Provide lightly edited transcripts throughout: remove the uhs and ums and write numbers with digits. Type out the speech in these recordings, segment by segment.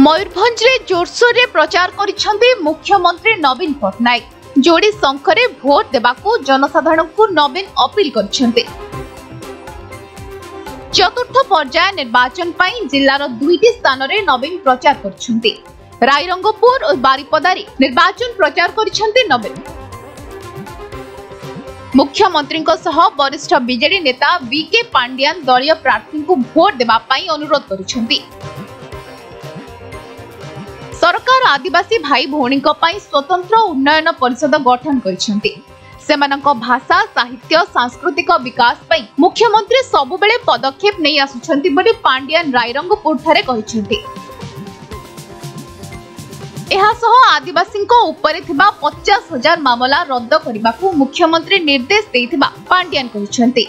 मयूरभंज रे जोरसोर रे प्रचार करिसेंती मुख्यमंत्री नवीन पटनायक। जोड़ी शंखरे भोट देबाकू जनसाधारण को नवीन अपील करिसेंती। चतुर्थ पर्याय निर्वाचन पई जिल्लार दुईटी स्थान रे नवीन प्रचार करिसेंती। रायरंगपुर और बारिपदारी निर्वाचन प्रचार करिसेंती नवीन। मुख्यमंत्री सह वरिष्ठ बीजेडी नेता वीके पांड्यान दलीय प्रार्थी को भोट देबा पई अनुरोध करिसेंती। सरकार आदिवासी भाई भौणी स्वतंत्र उन्नयन परिषद गठन करिसेंती। सेमानक भाषा साहित्य सांस्कृतिक विकास पई मुख्यमंत्री सबुबेले पदक्षेप नहीं आसुछंती बोली पांड्यान रायरंगपुर ठारे कहिसेंती। एहा सह आदिवासी उपरे थिबा 50,000 मामला रद्द करबाकू मुख्यमंत्री निर्देश देथिबा पांड्यान कहिसेंती।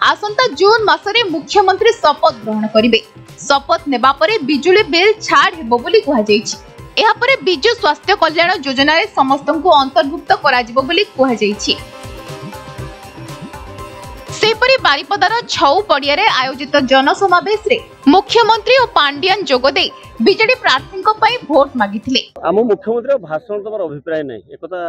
आसंता जून मासरे मुख्यमंत्री शपथ ग्रहण करिवे। शपथ नेबा परे बिजुली बिल छाड़ हेबो बोली कहा जायछि। एहा परे बिजु स्वास्थ्य कल्याण योजना रे समस्तन को अंतर्भुक्त करा जिवो बोली कहा जायछि। सेपरि बारिपदार छौ पड़िया रे आयोजित जनसमावेश रे मुख्यमंत्री और पांड्यान जोगदे बीजेडी प्रार्थी पई भोट मागिथिले। आम मुख्यमंत्री भाषण तमर अभिप्राय नै एकता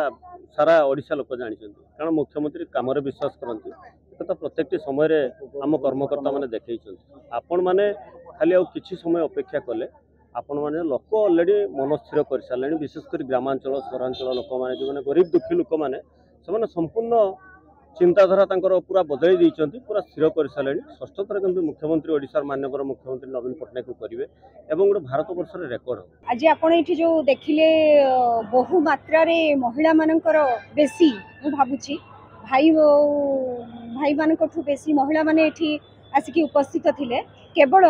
सारा ओडिशा लोक जानिछन्ती, कारण मुख्यमंत्री काम रे विश्वास करन्ती। एकता प्रत्येक समय रे आम कर्मकर्ता माने देखैछन्ती। आपण माने खाली आ किछि समय अपेक्षा कले आपण माने लोक ऑलरेडी मन स्थिर कर सारे। विशेषकर ग्रामांचल सहरांचल लोक माने जो गरीब दुखी लोक माने से संपूर्ण चिंताधारा पूरा बदल देइछन्ती, पूरा स्थिर कर सारे। षष्ठ थर किंतु मुख्यमंत्री ओडिशा माननीय मुख्यमंत्री नवीन पटनायक को करिवे एवं गोटे भारत वर्ष रे रेकर्ड हो। आज आपण एठी जो देखिले बहु मात्रा रे महिला मानकर बेसी मु भाबुची भाई मानकठू बेसी महिला माने एठी आसिकी उपस्थित थिले। केवल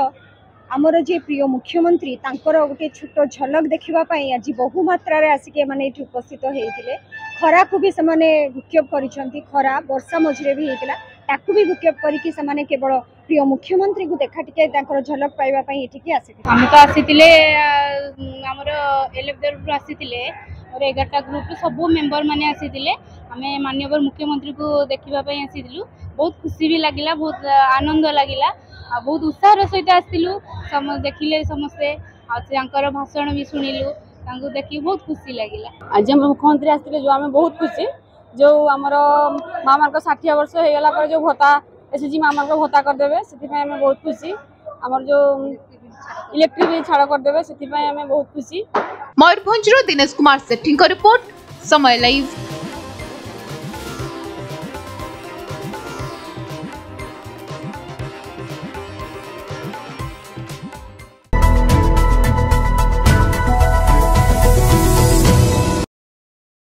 आमर जे प्रिय मुख्यमंत्री तांकर गोटे छोट झलक देखिबा पई आज बहु मात्रा रे आसिके माने एठी उपस्थित हेइथिले। खरा को भी समाने विक्षेप करिसंती। खरा वर्षा मझिरे भी हेतिला ताकू भी विक्षेप करिकि समाने केवल प्रिय मुख्यमंत्री को देखा टिके तांकर झलक पाइबा पई एठिके आसिथिले। हम तो आसिथिले हमर एलेक्टर आसिथिले और 11टा ग्रुप सब मेंबर माने आसिथिले। हमें माननीय मुख्यमंत्री को देखिबा पई आसिथिलु। बहुत खुशी भी लागिला, बहुत आनंद लागिला, बहुत उत्साह सहित आसिलु। देखिले समस्ते आंकर भाषण भी सुनिलु, तांको देखि बहुत खुशी लागिला। आज हम मुख्यमंत्री आसिले जो आमे बहुत खुशी। जो हमर मामा को 60 वर्ष हे गला पर जो भत्ता एसएसजी मामा को भत्ता कर देबे सेति पय हमें बहुत खुशी। हमर जो इलेक्ट्रिक बिल छाड़ कर देबे सेति पय हमें बहुत खुशी। मयूरभंज रो दिनेश कुमार सेठी को रिपोर्ट, समय लाइव।